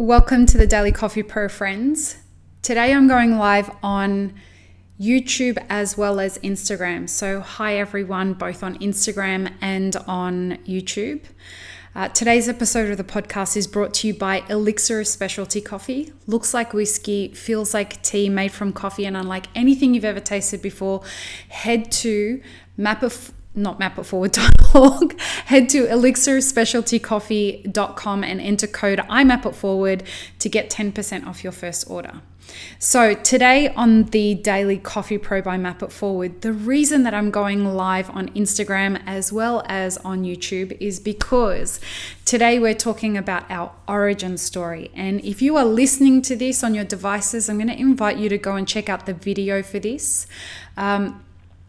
Welcome to the Daily Coffee Pro friends. Today I'm going live on YouTube as well as Instagram. So hi everyone, both on Instagram and on YouTube. Today's episode of the podcast is brought to you by Elixir Specialty Coffee. Looks like whiskey, feels like tea made from coffee, and unlike anything you've ever tasted before, head to head to elixirspecialtycoffee.com and enter code IMAPITFORWARD to get 10% off your first order. So today on the Daily Coffee Pro by Map It Forward, the reason that I'm going live on Instagram as well as on YouTube is because today we're talking about our origin story. And if you are listening to this on your devices, I'm going to invite you to go and check out the video for this.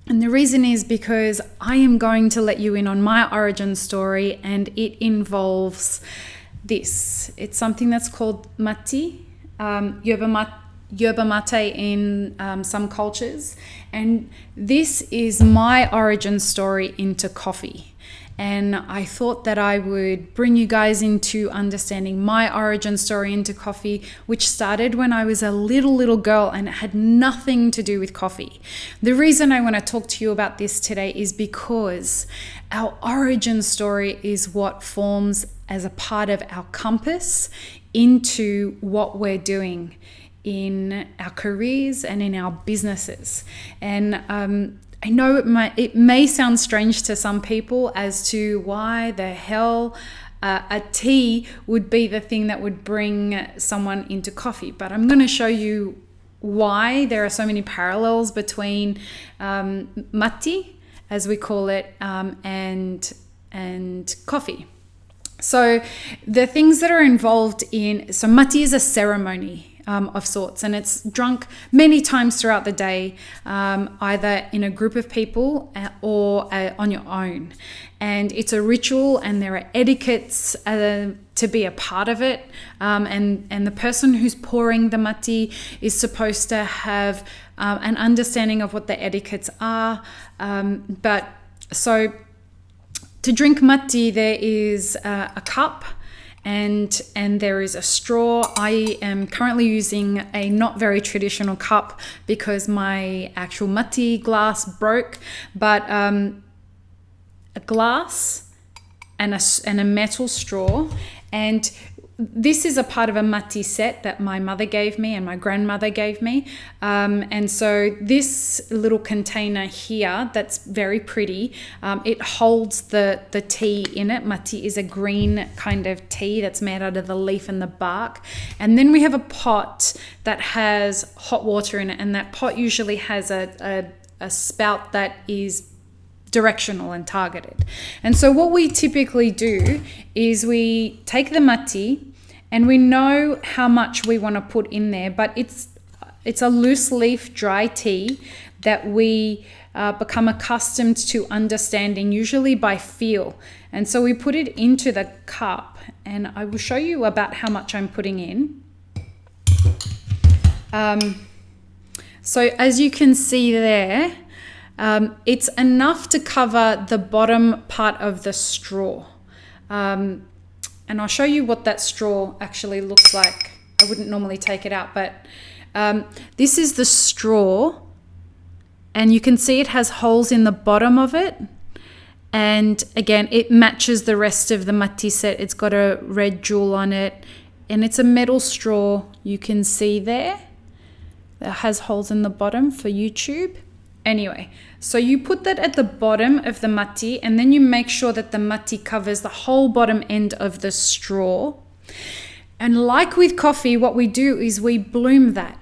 And the reason is because I am going to let you in on my origin story, and it involves this. It's something that's called mati, yerba mate in some cultures. And this is my origin story into coffee. And I thought that I would bring you guys into understanding my origin story into coffee, which started when I was a little girl and it had nothing to do with coffee. The reason I want to talk to you about this today is because our origin story is what forms as a part of our compass into what we're doing in our careers and in our businesses. And I know it may sound strange to some people as to why the hell a tea would be the thing that would bring someone into coffee, but I'm going to show you why there are so many parallels between mati, as we call it, and coffee. So the things that are involved so mati is a ceremony of sorts, and it's drunk many times throughout the day, either in a group of people or on your own. And it's a ritual, and there are etiquettes to be a part of it. And the person who's pouring the mati is supposed to have an understanding of what the etiquettes are. But so to drink mati, there is a cup. And there is a straw. I am currently using a not very traditional cup because my actual mati glass broke, but a glass and a metal straw. And this is a part of a mati set that my mother gave me and my grandmother gave me. And so this little container here that's very pretty, it holds the tea in it. Mati is a green kind of tea that's made out of the leaf and the bark. And then we have a pot that has hot water in it, and that pot usually has a spout that is directional and targeted. And so what we typically do is we take the mati, and we know how much we want to put in there, but it's a loose leaf dry tea that we become accustomed to understanding, usually by feel. And so we put it into the cup, and I will show you about how much I'm putting in. So as you can see there, it's enough to cover the bottom part of the straw. And I'll show you what that straw actually looks like. I wouldn't normally take it out, but this is the straw. And you can see it has holes in the bottom of it. And again, it matches the rest of the mati set. It's got a red jewel on it. And it's a metal straw, you can see there. That has holes in the bottom for YouTube. Anyway, so you put that at the bottom of the mati, and then you make sure that the mati covers the whole bottom end of the straw. And like with coffee, what we do is we bloom that.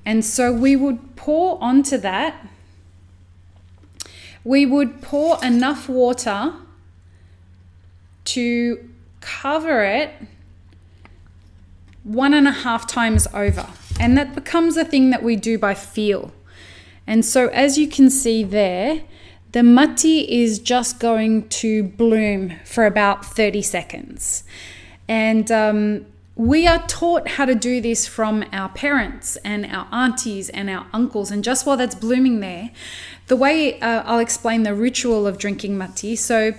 And so we would pour onto that. We would pour enough water to cover it 1.5 times over. And that becomes a thing that we do by feel. And so as you can see there, the mati is just going to bloom for about 30 seconds. And we are taught how to do this from our parents and our aunties and our uncles. And just while that's blooming there, the way I'll explain the ritual of drinking mati. So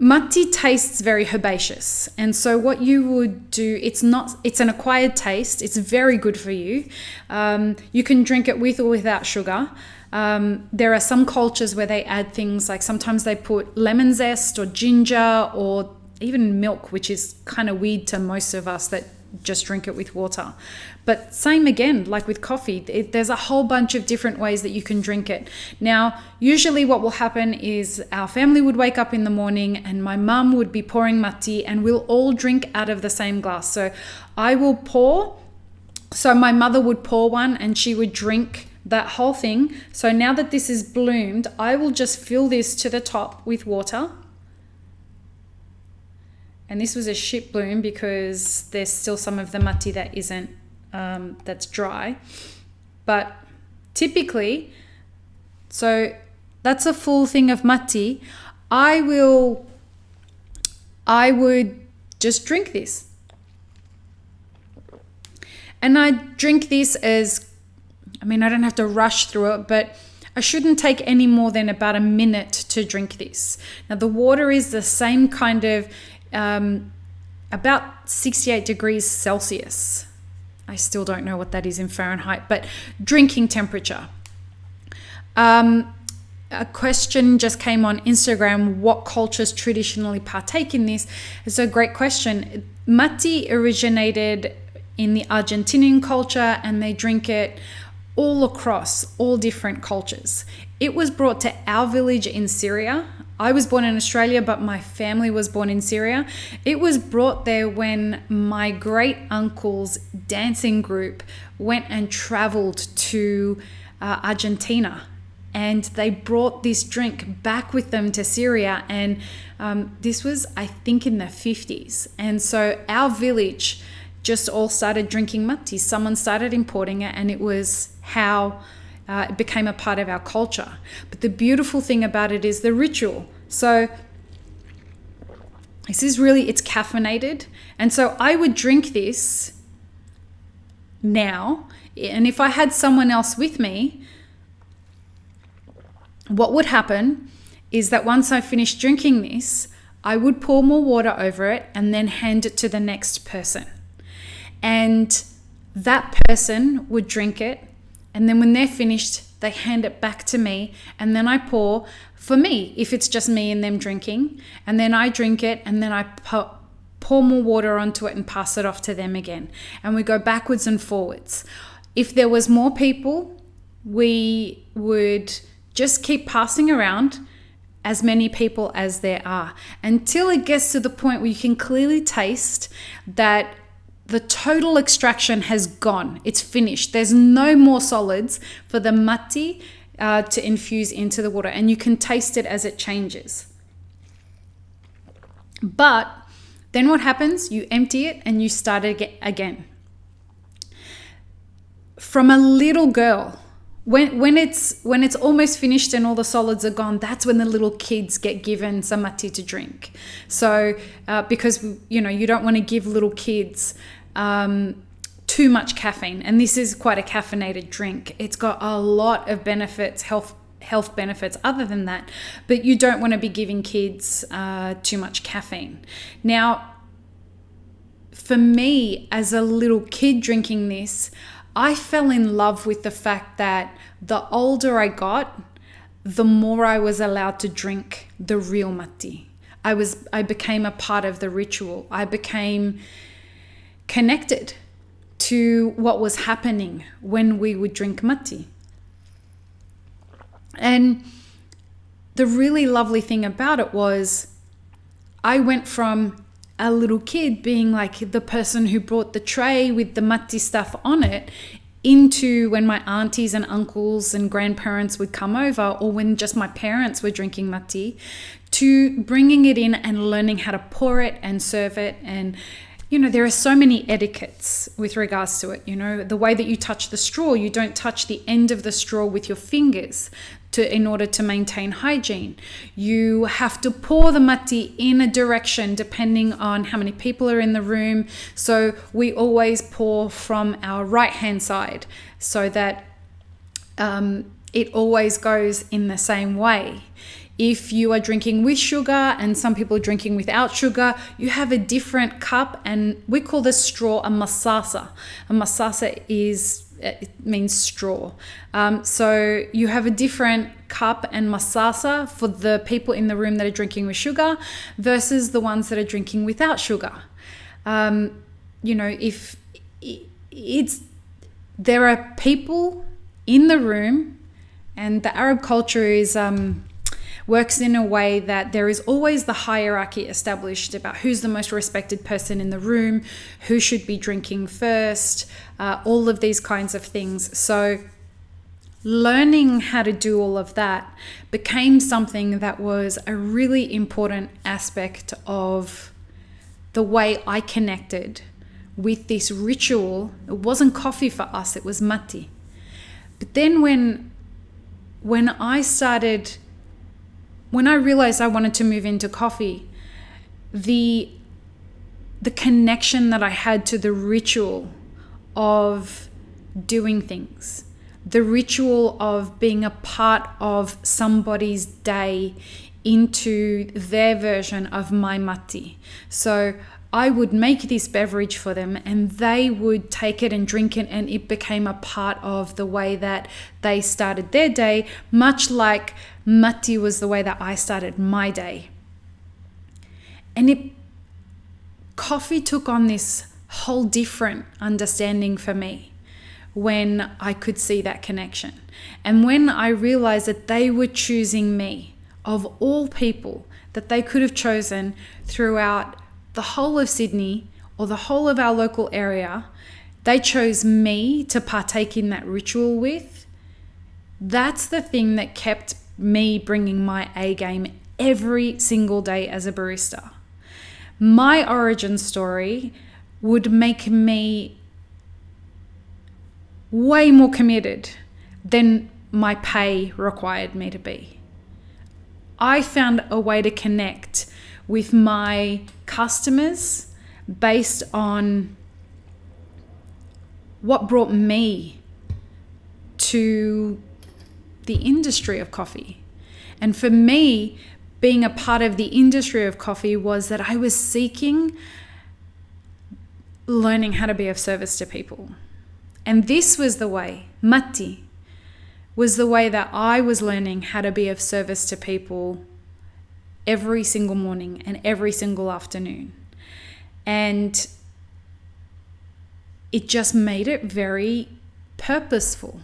Matti tastes very herbaceous. And so what you would do, it's an acquired taste. It's very good for you. You can drink it with or without sugar. There are some cultures where they add things like sometimes they put lemon zest or ginger or even milk, which is kind of weird to most of us that just drink it with water. But same again, like with coffee, there's a whole bunch of different ways that you can drink it. Now, usually what will happen is our family would wake up in the morning and my mum would be pouring matti and we'll all drink out of the same glass. So I will pour, so my mother would pour one and she would drink that whole thing. So now that this is bloomed, I will just fill this to the top with water. And this was a ship bloom because there's still some of the matti that isn't, that's dry. But typically, so that's a full thing of matti. I would just drink this. And I drink this as, I don't have to rush through it, but I shouldn't take any more than about a minute to drink this. Now the water is the same kind of, about 68 degrees Celsius. I still don't know what that is in Fahrenheit, but drinking temperature. A question just came on Instagram, what cultures traditionally partake in this? It's a great question. Matti originated in the Argentinian culture and they drink it all across all different cultures. It was brought to our village in Syria. I was born in Australia, but my family was born in Syria. It was brought there when my great uncle's dancing group went and traveled to Argentina. And they brought this drink back with them to Syria. And this was, I think, in the 50s. And so our village just all started drinking matti. Someone started importing it, and it was how it became a part of our culture. But the beautiful thing about it is the ritual. So this is really, it's caffeinated. And so I would drink this now. And if I had someone else with me, what would happen is that once I finished drinking this, I would pour more water over it and then hand it to the next person. And that person would drink it. And then when they're finished, they hand it back to me. And then I pour for me, if it's just me and them drinking. And then I drink it and then I pour more water onto it and pass it off to them again. And we go backwards and forwards. If there was more people, we would just keep passing around as many people as there are until it gets to the point where you can clearly taste that the total extraction has gone. It's finished. There's no more solids for the matti to infuse into the water, and you can taste it as it changes. But then what happens? You empty it and you start it again. From a little girl, when it's almost finished and all the solids are gone, that's when the little kids get given some matti to drink. So because you don't want to give little kids too much caffeine, and this is quite a caffeinated drink. It's got a lot of benefits, health benefits other than that, but you don't want to be giving kids too much caffeine. Now, for me, as a little kid drinking this, I fell in love with the fact that the older I got, the more I was allowed to drink the real matti. I became a part of the ritual. I became connected to what was happening when we would drink matti. And the really lovely thing about it was I went from a little kid being like the person who brought the tray with the matti stuff on it into when my aunties and uncles and grandparents would come over, or when just my parents were drinking matti, to bringing it in and learning how to pour it and serve it. And there are so many etiquettes with regards to it. The way that you touch the straw, you don't touch the end of the straw with your fingers in order to maintain hygiene. You have to pour the matti in a direction depending on how many people are in the room. So we always pour from our right hand side so that it always goes in the same way. If you are drinking with sugar and some people are drinking without sugar, you have a different cup, and we call this straw a masasa. A masasa it means straw. So you have a different cup and masasa for the people in the room that are drinking with sugar versus the ones that are drinking without sugar. If there are people in the room, and the Arab culture works in a way that there is always the hierarchy established about who's the most respected person in the room, who should be drinking first, all of these kinds of things. So learning how to do all of that became something that was a really important aspect of the way I connected with this ritual. It wasn't coffee for us, it was mati. But then when I realized I wanted to move into coffee, the connection that I had to the ritual of doing things, the ritual of being a part of somebody's day into their version of my mati. So I would make this beverage for them and they would take it and drink it, and it became a part of the way that they started their day, much like mati was the way that I started my day. And coffee took on this whole different understanding for me when I could see that connection. And when I realized that they were choosing me, of all people that they could have chosen throughout the whole of Sydney or the whole of our local area, they chose me to partake in that ritual with. That's the thing that kept me bringing my A game every single day as a barista. My origin story would make me way more committed than my pay required me to be. I found a way to connect with my customers based on what brought me to the industry of coffee. And for me, being a part of the industry of coffee was that I was seeking learning how to be of service to people. And this was the way, mati was the way that I was learning how to be of service to people every single morning and every single afternoon. And it just made it very purposeful.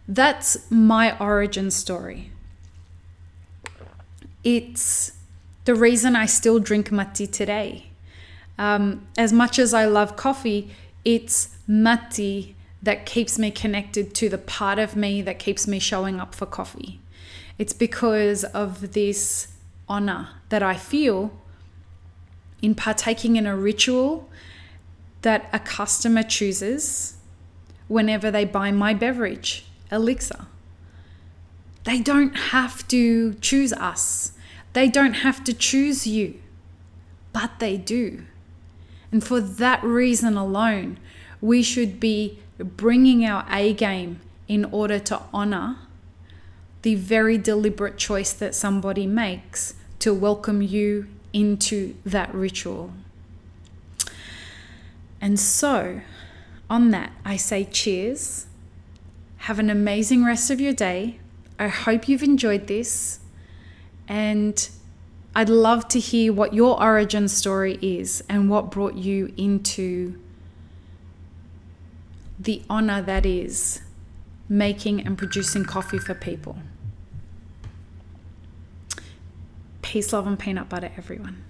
That's my origin story. It's the reason I still drink mati today. As much as I love coffee, it's mati that keeps me connected to the part of me that keeps me showing up for coffee. It's because of this honor that I feel in partaking in a ritual that a customer chooses whenever they buy my beverage, Elixir. They don't have to choose us. They don't have to choose you, but they do. And for that reason alone, we should be bringing our A game in order to honor the very deliberate choice that somebody makes to welcome you into that ritual. And so, on that, I say cheers. Have an amazing rest of your day. I hope you've enjoyed this. And I'd love to hear what your origin story is and what brought you into the honor that is making and producing coffee for people. Peace, love, and peanut butter, everyone.